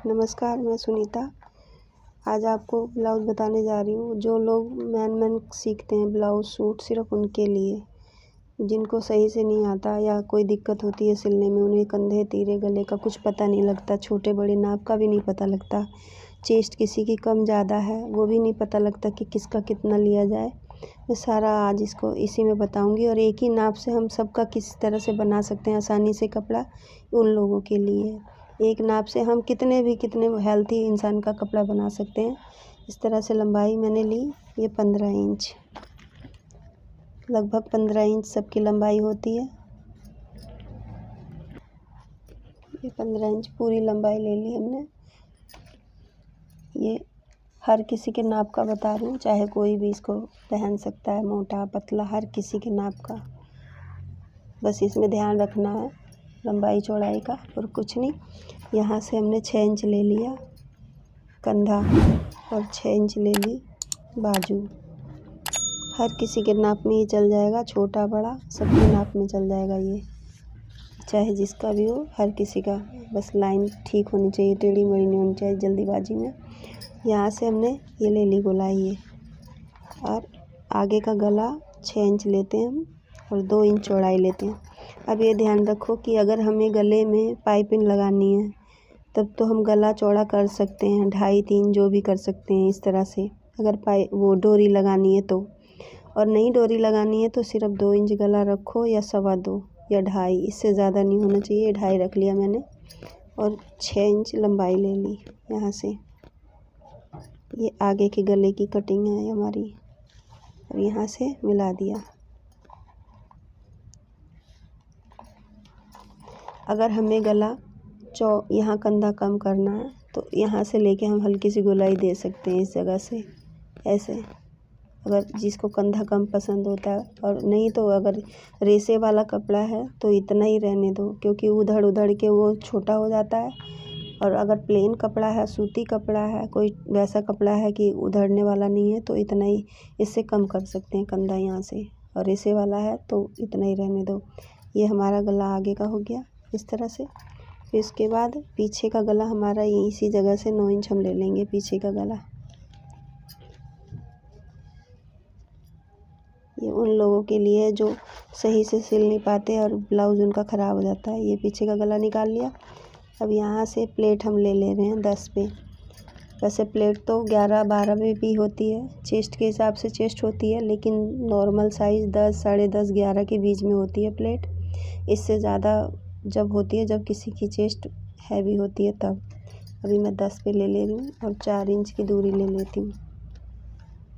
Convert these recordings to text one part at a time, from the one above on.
नमस्कार, मैं सुनीता। आज आपको ब्लाउज़ बताने जा रही हूँ। जो लोग मैन सीखते हैं ब्लाउज़ सूट, सिर्फ़ उनके लिए, जिनको सही से नहीं आता या कोई दिक्कत होती है सिलने में, उन्हें कंधे, तीरे, गले का कुछ पता नहीं लगता, छोटे बड़े नाप का भी नहीं पता लगता, चेस्ट किसी की कम ज़्यादा है वो भी नहीं पता लगता कि किसका कितना लिया जाए। मैं सारा आज इसको इसी में बताऊँगी और एक ही नाप से हम सबका किस तरह से बना सकते हैं आसानी से कपड़ा, उन लोगों के लिए। एक नाप से हम कितने हेल्थी इंसान का कपड़ा बना सकते हैं। इस तरह से लंबाई मैंने ली, ये 15 इंच, लगभग 15 इंच सबकी लंबाई होती है। ये 15 इंच पूरी लंबाई ले ली हमने। ये हर किसी के नाप का बता रही हूँ, चाहे कोई भी इसको पहन सकता है, मोटा पतला हर किसी के नाप का। बस इसमें ध्यान रखना है लंबाई चौड़ाई का और कुछ नहीं। यहाँ से हमने 6 इंच ले लिया कंधा और 6 इंच ले ली बाजू। हर किसी के नाप में ये चल जाएगा, छोटा बड़ा सबके नाप में चल जाएगा ये, चाहे जिसका भी हो, हर किसी का। बस लाइन ठीक होनी चाहिए, टेढ़ी मेढ़ी नहीं होनी चाहिए जल्दीबाजी में। यहाँ से हमने ये ले ली गोलाई ये, और आगे का गला 6 इंच लेते हैं हम और 2 इंच चौड़ाई लेते हैं। अब ये ध्यान रखो कि अगर हमें गले में पाइपिंग लगानी है तब तो हम गला चौड़ा कर सकते हैं, 2.5-3 जो भी कर सकते हैं इस तरह से, अगर वो डोरी लगानी है तो। और नहीं डोरी लगानी है तो सिर्फ 2 इंच गला रखो या 2.25 या 2.5, इससे ज़्यादा नहीं होना चाहिए। 2.5 रख लिया मैंने और 6 इंच लंबाई ले ली यहाँ से। ये आगे के गले की कटिंग है हमारी और यहाँ से मिला दिया। अगर हमें गला यहाँ कंधा कम करना है तो यहाँ से लेके हम हल्की सी गोलाई दे सकते हैं इस जगह से, ऐसे, अगर जिसको कंधा कम पसंद होता है। और नहीं तो अगर रेसे वाला कपड़ा है तो इतना ही रहने दो, क्योंकि उधड़ उधड़ के वो छोटा हो जाता है। और अगर प्लेन कपड़ा है, सूती कपड़ा है, कोई वैसा कपड़ा है कि उधड़ने वाला नहीं है तो इतना ही, इससे कम कर सकते हैं कंधा यहाँ से। और रेसे वाला है तो इतना ही रहने दो। ये हमारा गला आगे का हो गया इस तरह से। फिर इसके बाद पीछे का गला हमारा इसी जगह से 9 इंच हम ले लेंगे पीछे का गला। ये उन लोगों के लिए जो सही से सिल नहीं पाते और ब्लाउज़ उनका ख़राब हो जाता है। ये पीछे का गला निकाल लिया। अब यहाँ से प्लेट हम ले रहे हैं 10 पे। वैसे प्लेट तो 11-12 में भी होती है, चेस्ट के हिसाब से चेस्ट होती है, लेकिन नॉर्मल साइज़ 10, 10.5, 11 के बीच में होती है प्लेट। इससे ज़्यादा जब होती है जब किसी की चेस्ट हैवी होती है तब। अभी मैं 10 पे ले रही हूँ और 4 इंच की दूरी ले लेती हूँ।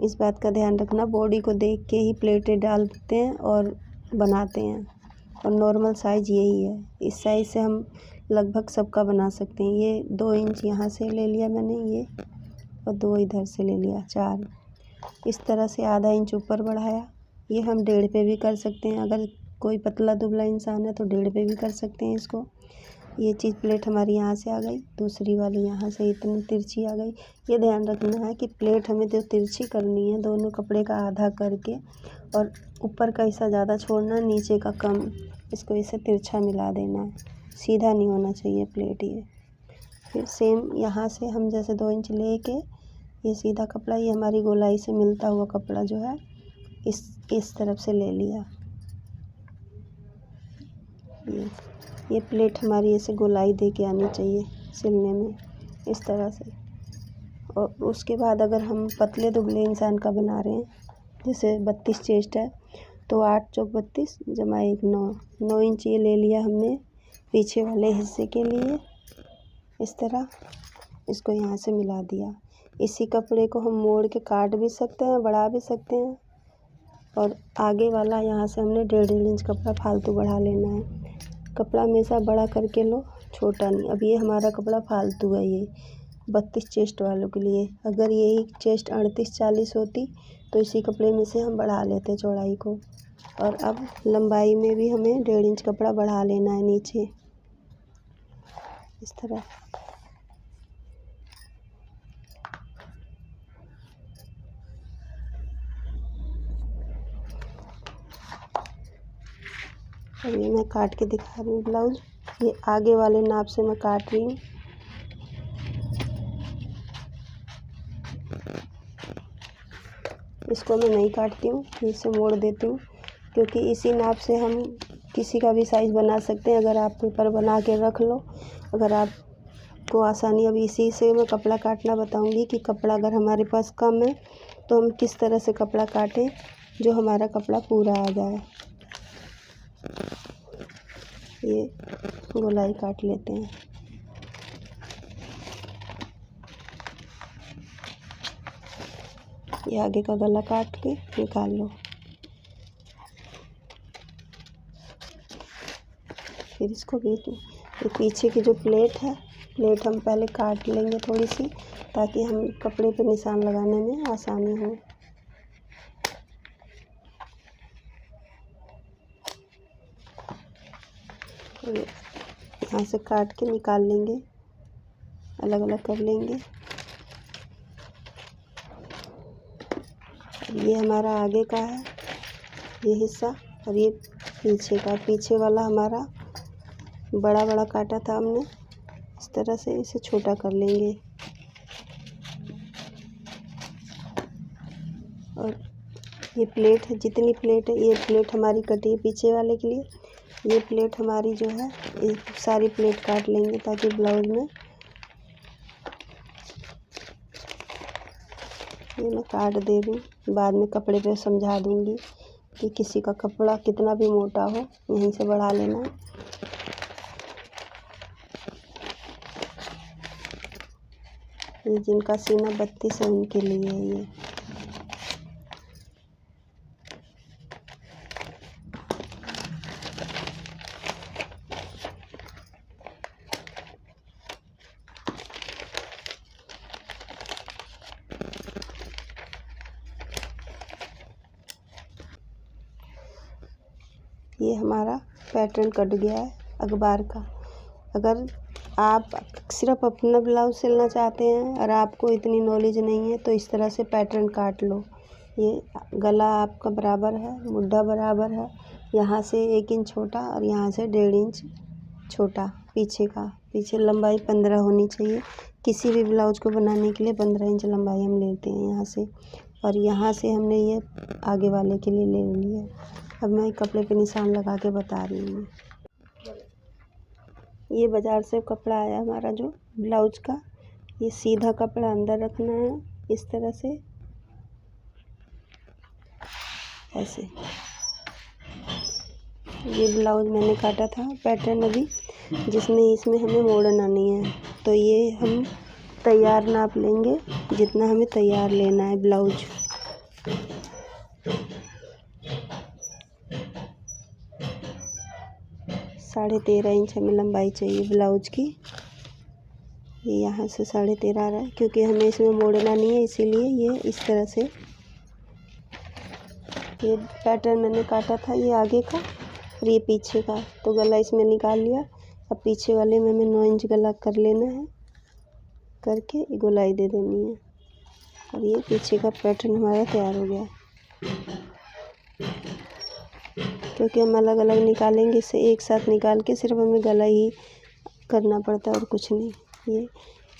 इस बात का ध्यान रखना, बॉडी को देख के ही प्लेटें डालते हैं और बनाते हैं, और नॉर्मल साइज़ यही है। इस साइज़ से हम लगभग सबका बना सकते हैं। ये 2 इंच यहाँ से ले लिया मैंने ये, और 2 इधर से ले लिया, 4। इस तरह से आधा इंच ऊपर बढ़ाया। ये हम 1.5 पे भी कर सकते हैं, अगर कोई पतला दुबला इंसान है तो 1.5 पे भी कर सकते हैं इसको। ये चीज़ प्लेट हमारी यहाँ से आ गई, दूसरी वाली यहाँ से इतनी तिरछी आ गई। ये ध्यान रखना है कि प्लेट हमें जो तिरछी करनी है दोनों कपड़े का आधा करके, और ऊपर का हिस्सा ज़्यादा छोड़ना, नीचे का कम, इसको इसे तिरछा मिला देना है, सीधा नहीं होना चाहिए प्लेट ये। फिर सेम यहाँ से हम जैसे 2 इंच लेके ये सीधा कपड़ा, ये हमारी गोलाई से मिलता हुआ कपड़ा जो है इस तरफ से ले लिया। ये प्लेट हमारी ऐसे गोलाई दे के आनी चाहिए सिलने में इस तरह से। और उसके बाद अगर हम पतले दुबले इंसान का बना रहे हैं, जैसे 32 चेस्ट है तो 8 चौक 32 जमा 1 9 इंच ये ले लिया हमने पीछे वाले हिस्से के लिए। इस तरह इसको यहाँ से मिला दिया। इसी कपड़े को हम मोड़ के काट भी सकते हैं, बढ़ा भी सकते हैं। और आगे वाला यहाँ से हमने 1.5 इंच कपड़ा फालतू बढ़ा लेना है। कपड़ा हमेशा बड़ा करके लो, छोटा नहीं। अब ये हमारा कपड़ा फालतू है, ये 32 चेस्ट वालों के लिए। अगर यही चेस्ट 38-40 होती तो इसी कपड़े में से हम बढ़ा लेते चौड़ाई को। और अब लंबाई में भी हमें 1.5 इंच कपड़ा बढ़ा लेना है नीचे इस तरह। अब ये मैं काट के दिखा रही हूँ ब्लाउज़। ये आगे वाले नाप से मैं काट रही हूँ। इसको मैं नहीं काटती हूँ, इसे मोड़ देती हूँ, क्योंकि इसी नाप से हम किसी का भी साइज़ बना सकते हैं। अगर आप पेपर बना के रख लो, अगर आपको आसानी, अभी इसी से मैं कपड़ा काटना बताऊंगी कि कपड़ा अगर हमारे पास कम है तो हम किस तरह से कपड़ा काटें जो हमारा कपड़ा पूरा आ जाए। ये गोलाई काट लेते हैं। ये आगे का गला काट के निकाल लो। फिर इसको भी ये पीछे की जो प्लेट है, प्लेट हम पहले काट लेंगे थोड़ी सी, ताकि हम कपड़े पे निशान लगाने में आसानी हो। यहाँ से काट के निकाल लेंगे, अलग अलग कर लेंगे। ये हमारा आगे का है ये हिस्सा, और ये पीछे का, पीछे वाला हमारा बड़ा बड़ा काटा था हमने, इस तरह से इसे छोटा कर लेंगे। और ये प्लेट है, जितनी प्लेट है, ये प्लेट हमारी कटी है पीछे वाले के लिए। ये प्लेट हमारी जो है, ये सारी प्लेट काट लेंगे ताकि ब्लाउज में, ये मैं काट दे दूँ, बाद में कपड़े पे समझा दूँगी कि किसी का कपड़ा कितना भी मोटा हो यहीं से बढ़ा लेना। ये जिनका सीना 32 है उनके लिए है ये। ये हमारा पैटर्न कट गया है अखबार का। अगर आप सिर्फ अपना ब्लाउज सिलना चाहते हैं और आपको इतनी नॉलेज नहीं है तो इस तरह से पैटर्न काट लो। ये गला आपका बराबर है, मुड्ढा बराबर है, यहाँ से 1 इंच छोटा और यहाँ से 1.5 इंच छोटा पीछे का। पीछे लंबाई 15 होनी चाहिए। किसी भी ब्लाउज को बनाने के लिए 15 इंच लंबाई हम लेते हैं यहाँ से, और यहाँ से हमने ये आगे वाले के लिए ले लिया। अब मैं कपड़े पे निशान लगा के बता रही हूँ। ये बाज़ार से कपड़ा आया हमारा जो ब्लाउज का, ये सीधा कपड़ा अंदर रखना है इस तरह से, ऐसे। ये ब्लाउज मैंने काटा था पैटर्न अभी, जिसमें इसमें हमें मोड़ना नहीं है, तो ये हम तैयार नाप लेंगे जितना हमें तैयार लेना है ब्लाउज। साढ़े 13 इंच हमें लंबाई चाहिए ब्लाउज की। ये यहाँ से 13.5 आ रहा है, क्योंकि हमें इसमें मोड़ना नहीं है, इसीलिए ये इस तरह से। ये पैटर्न मैंने काटा था ये आगे का और ये पीछे का, तो गला इसमें निकाल लिया। अब पीछे वाले में हमें 9 इंच गला कर लेना है, करके गोलाई दे देनी है, और ये पीछे का पैटर्न हमारा तैयार हो गया। क्योंकि हम अलग अलग निकालेंगे, इसे एक साथ निकाल के सिर्फ हमें गला ही करना पड़ता है और कुछ नहीं।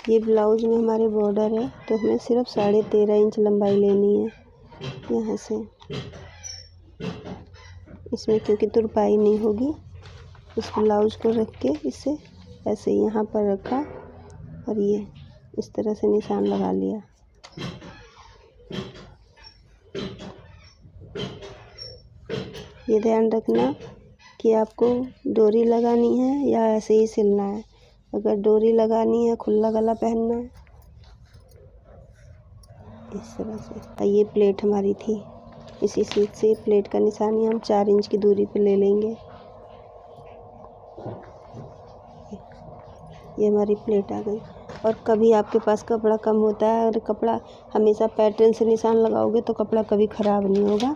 ये ब्लाउज में हमारे बॉर्डर है, तो हमें सिर्फ 13.5 इंच लंबाई लेनी है यहाँ से। इसमें क्योंकि तुरपाई नहीं होगी, इस ब्लाउज को रख के इसे ऐसे यहाँ पर रखा और ये इस तरह से निशान लगा लिया। ये ध्यान रखना कि आपको डोरी लगानी है या ऐसे ही सिलना है। अगर डोरी लगानी है, खुला गला पहनना है, इस तरह से। ये प्लेट हमारी थी, इसी सीट से प्लेट का निशान हम 4 इंच की दूरी पे ले लेंगे। ये हमारी प्लेट आ गई। और कभी आपके पास कपड़ा कम होता है और कपड़ा हमेशा पैटर्न से निशान लगाओगे तो कपड़ा कभी ख़राब नहीं होगा।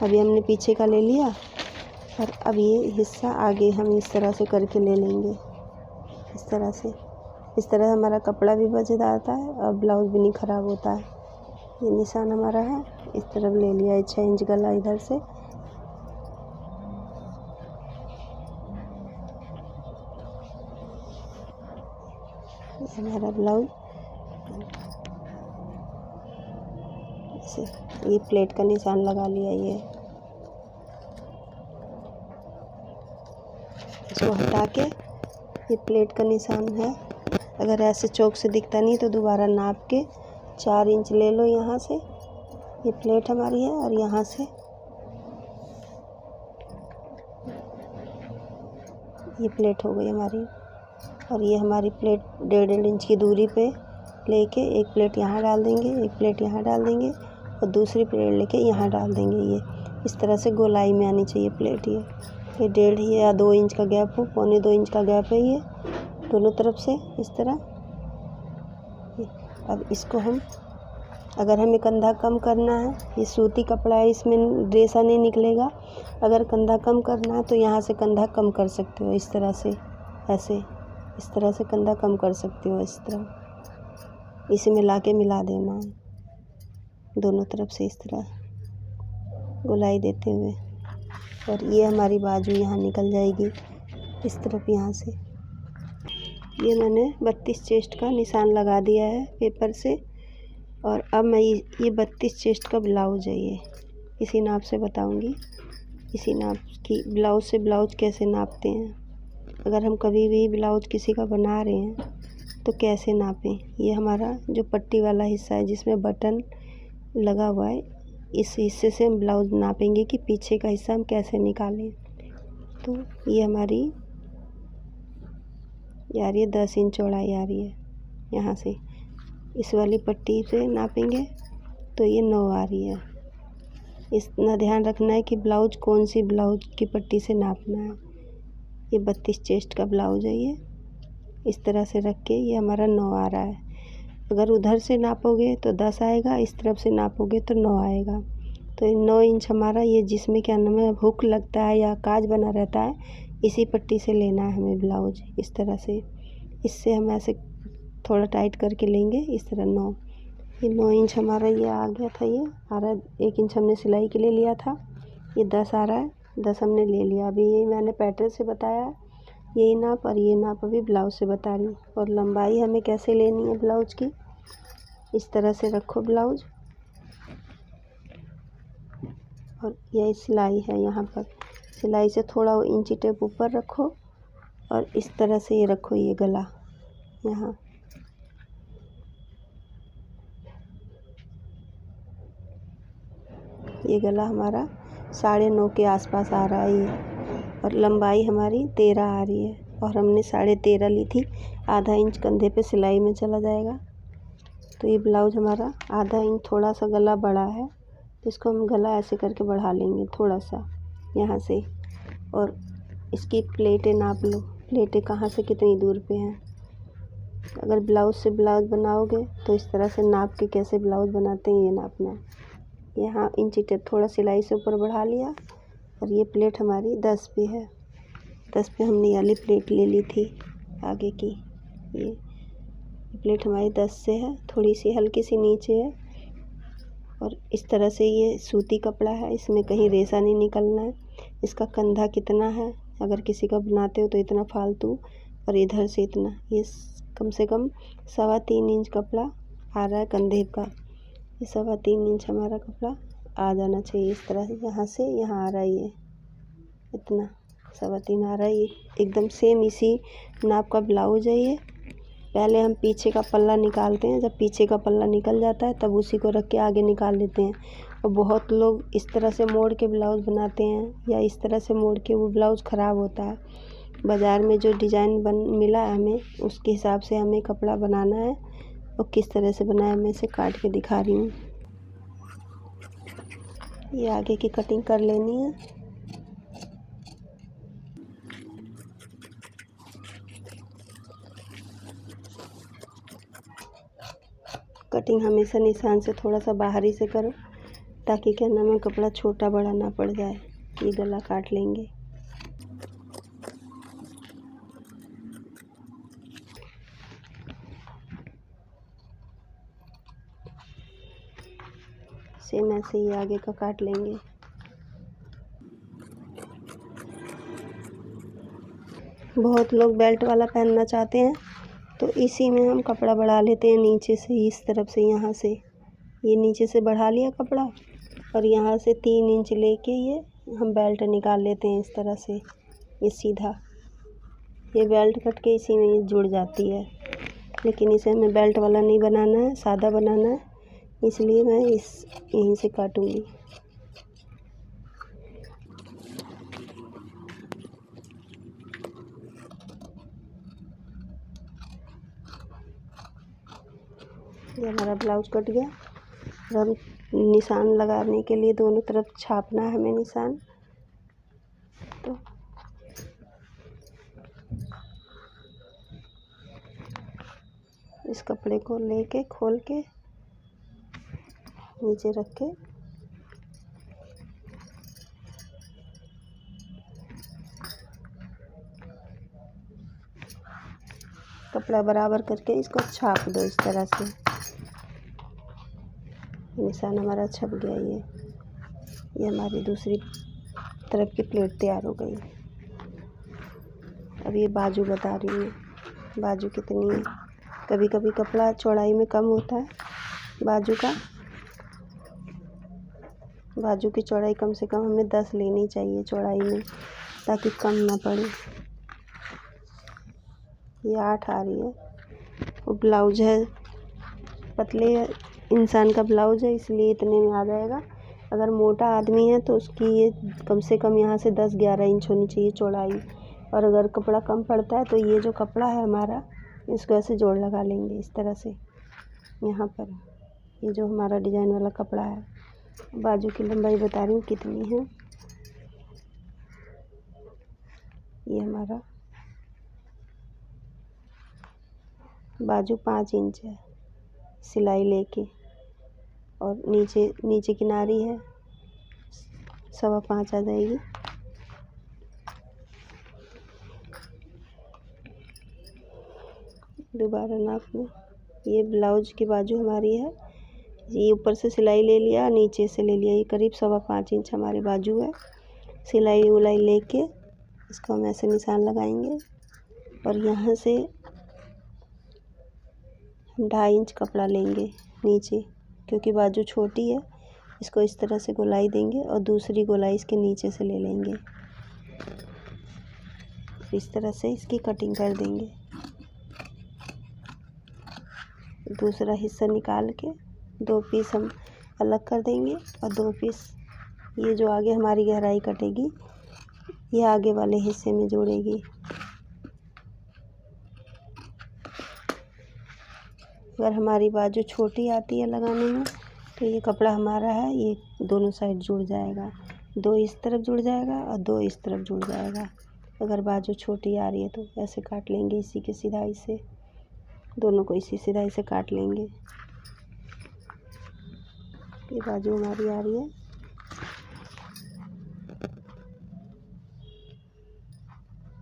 अभी हमने पीछे का ले लिया, और अब ये हिस्सा आगे हम इस तरह से करके ले लेंगे, इस तरह से। इस तरह हमारा कपड़ा भी बच जाता है और ब्लाउज भी नहीं ख़राब होता है। ये निशान हमारा है, इस तरफ ले लिया है 6 इंच गला इधर से। ये हमारा ब्लाउज से ये प्लेट का निशान लगा लिया। ये इसको हटा के ये प्लेट का निशान है। अगर ऐसे चौक से दिखता नहीं तो दोबारा नाप के 4 इंच ले लो यहाँ से। ये प्लेट हमारी है और यहाँ से ये प्लेट हो गई हमारी। और ये हमारी प्लेट 1.5 इंच की दूरी पे लेके एक प्लेट यहाँ डाल देंगे, एक प्लेट यहाँ डाल देंगे और दूसरी प्लेट लेके यहाँ डाल देंगे। ये इस तरह से गोलाई में आनी चाहिए प्लेट। ये 1.5 या 2 इंच का गैप हो, 1.25-2 इंच का गैप है ये दोनों तरफ से इस तरह। अब इसको हम, अगर हमें कंधा कम करना है, ये सूती कपड़ा है, इसमें रेशा नहीं निकलेगा। अगर कंधा कम करना है तो यहाँ से कंधा कम कर सकते हो इस तरह से, ऐसे इस तरह से कंधा कम कर सकते हो। इस तरह इसी में ला के मिला देना है दोनों तरफ से इस तरह गोलाई देते हुए। और ये हमारी बाजू यहाँ निकल जाएगी इस तरफ यहाँ से। ये मैंने 32 चेस्ट का निशान लगा दिया है पेपर से। और अब मैं ये 32 चेस्ट का ब्लाउज है। ये इसी नाप से बताऊंगी, इसी नाप की ब्लाउज से ब्लाउज कैसे नापते हैं। अगर हम कभी भी ब्लाउज किसी का बना रहे हैं तो कैसे नापें। ये हमारा जो पट्टी वाला हिस्सा है जिसमें बटन लगा हुआ है, इस हिस्से से हम ब्लाउज नापेंगे कि पीछे का हिस्सा हम कैसे निकालें। तो ये हमारी यार ये 10 इंच चौड़ाई आ रही है। यहाँ से इस वाली पट्टी से नापेंगे तो ये 9 आ रही है। इतना ध्यान रखना है कि ब्लाउज कौन सी ब्लाउज की पट्टी से नापना है। ये 32 चेस्ट का ब्लाउज है। ये इस तरह से रख के ये हमारा 9 आ रहा है। अगर उधर से नापोगे तो 10 आएगा, इस तरफ से नापोगे तो 9 आएगा। तो 9 इंच हमारा ये जिसमें क्या नाम है हुक लगता है या काज बना रहता है, इसी पट्टी से लेना है हमें ब्लाउज इस तरह से। इससे हम ऐसे थोड़ा टाइट करके लेंगे इस तरह। 9 ये 9 इंच हमारा ये आ गया था। ये आ रहा है, 1 इंच हमने सिलाई के लिए लिया था, ये 10 आ रहा है, 10 हमने ले लिया। अभी यही मैंने पैटर्न से बताया, यही नाप और ये नाप अभी ब्लाउज से बता रही हूँ। और लंबाई हमें कैसे लेनी है ब्लाउज की, इस तरह से रखो ब्लाउज। और यही सिलाई है, यहाँ पर सिलाई से थोड़ा इंची टेप ऊपर रखो और इस तरह से ये रखो। ये गला यहाँ ये गला हमारा 9.5 के आसपास आ रहा है ये। और लंबाई हमारी 13 आ रही है और हमने 13.5 ली थी। आधा इंच कंधे पे सिलाई में चला जाएगा। तो ये ब्लाउज हमारा आधा इंच, थोड़ा सा गला बड़ा है तो इसको हम गला ऐसे करके बढ़ा लेंगे थोड़ा सा यहाँ से। और इसकी प्लेटें नाप लो, प्लेटें कहाँ से कितनी दूर पे हैं। अगर ब्लाउज से ब्लाउज बनाओगे तो इस तरह से नाप के कैसे ब्लाउज बनाते हैं ये नापना है। यहाँ इंची टेप थोड़ा सिलाई से ऊपर बढ़ा लिया। और ये प्लेट हमारी 10 पे है, 10 पे हमने वाली प्लेट ले ली थी आगे की। ये प्लेट हमारी 10 से है, थोड़ी सी हल्की सी नीचे है। और इस तरह से ये सूती कपड़ा है, इसमें कहीं रेशा नहीं निकलना है। इसका कंधा कितना है, अगर किसी का बनाते हो तो इतना फालतू और इधर से इतना, ये कम से कम 3.25 इंच कपड़ा आ रहा है कंधे का। ये 3.25 इंच हमारा कपड़ा आ जाना चाहिए इस तरह से। यहाँ से यहाँ आ रहा है, ये इतना 3.25 आ रहा है। ये एकदम सेम इसी नाप का ब्लाउज है। ये पहले हम पीछे का पल्ला निकालते हैं, जब पीछे का पल्ला निकल जाता है तब उसी को रख के आगे निकाल लेते हैं। और बहुत लोग इस तरह से मोड़ के ब्लाउज़ बनाते हैं या इस तरह से मोड़ के, वो ब्लाउज़ ख़राब होता है। बाज़ार में जो डिज़ाइन मिला है हमें, उसके हिसाब से हमें कपड़ा बनाना है। और किस तरह से बनाया मैं इसे काट के दिखा रही हूँ। ये आगे की कटिंग कर लेनी है। कटिंग हमेशा निशान से थोड़ा सा बाहरी से करो ताकि क्या नाम है कपड़ा छोटा बड़ा ना पड़ जाए। ये गला काट लेंगे। सेम ऐसे ही आगे का काट लेंगे। बहुत लोग बेल्ट वाला पहनना चाहते हैं तो इसी में हम कपड़ा बढ़ा लेते हैं नीचे से, इस तरफ से, यहाँ से ये नीचे से बढ़ा लिया कपड़ा और यहाँ से 3 इंच लेके ये हम बेल्ट निकाल लेते हैं इस तरह से। ये सीधा ये बेल्ट कट के इसी में ये जुड़ जाती है, लेकिन इसे हमें बेल्ट वाला नहीं बनाना है, सादा बनाना है, इसलिए मैं यहीं से काटूँगी। ये हमारा ब्लाउज कट गया। और हम निशान लगाने के लिए दोनों तरफ छापना है हमें निशान। तो इस कपड़े को लेके खोल के नीचे रख के कपड़ा बराबर करके इसको छाप दो इस तरह से। निशान हमारा छप गया। ये हमारी दूसरी तरफ की प्लेट तैयार हो गई। अब ये बाजू बता रही हूँ, बाजू कितनी है। कभी कभी कपड़ा चौड़ाई में कम होता है बाजू का। बाजू की चौड़ाई कम से कम हमें 10 लेनी चाहिए चौड़ाई में, ताकि कम ना पड़े। ये 8 आ रही है। वो ब्लाउज है, पतले इंसान का ब्लाउज है, इसलिए इतने में आ जाएगा। अगर मोटा आदमी है तो उसकी ये कम से कम यहाँ से 10-11 इंच होनी चाहिए चौड़ाई। और अगर कपड़ा कम पड़ता है तो ये जो कपड़ा है हमारा, इसको ऐसे जोड़ लगा लेंगे इस तरह से यहाँ पर। ये जो हमारा डिजाइन वाला कपड़ा है, बाजू की लंबाई बता रही हूँ कितनी है। ये हमारा बाजू 5 इंच है सिलाई लेके, और नीचे किनारी है 5.25 आ जाएगी। दोबारा नाप में ये ब्लाउज की बाजू हमारी है। ये ऊपर से सिलाई ले लिया, नीचे से ले लिया, ये करीब 5.25 इंच हमारी बाजू है। सिलाई उलाई लेके इसको हम ऐसे निशान लगाएंगे और यहाँ से हम 2.5 इंच कपड़ा लेंगे नीचे, क्योंकि बाजू छोटी है। इसको इस तरह से गोलाई देंगे और दूसरी गोलाई इसके नीचे से ले लेंगे। इस तरह से इसकी कटिंग कर देंगे। दूसरा हिस्सा निकाल के 2 पीस हम अलग कर देंगे और 2 पीस ये जो आगे हमारी गहराई कटेगी ये आगे वाले हिस्से में जोड़ेगी। अगर हमारी बाजू छोटी आती है लगाने में तो ये कपड़ा हमारा है, ये दोनों साइड जुड़ जाएगा। 2 इस तरफ जुड़ जाएगा और 2 इस तरफ जुड़ जाएगा। अगर बाजू छोटी आ रही है तो ऐसे काट लेंगे, इसी के सिधाई से दोनों को इसी सिधाई से काट लेंगे। ये बाजू हमारी आ रही है।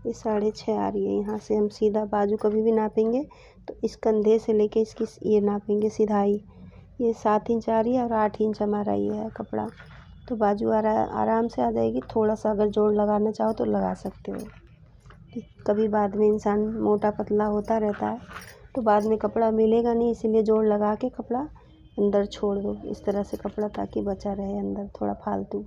ये 6.5 आ रही है। यहाँ से हम सीधा बाजू कभी भी नापेंगे तो इस कंधे से लेके इसकी ये नापेंगे सिधाई। ये 7 इंच आ रही है और 8 इंच हमारा ये है कपड़ा, तो बाजू आराम से आ जाएगी। थोड़ा सा अगर जोड़ लगाना चाहो तो लगा सकते हो। कभी बाद में इंसान मोटा पतला होता रहता है तो बाद में कपड़ा मिलेगा नहीं, इसीलिए जोड़ लगा के कपड़ा अंदर छोड़ दो इस तरह से कपड़ा, ताकि बचा रहे अंदर थोड़ा फालतू।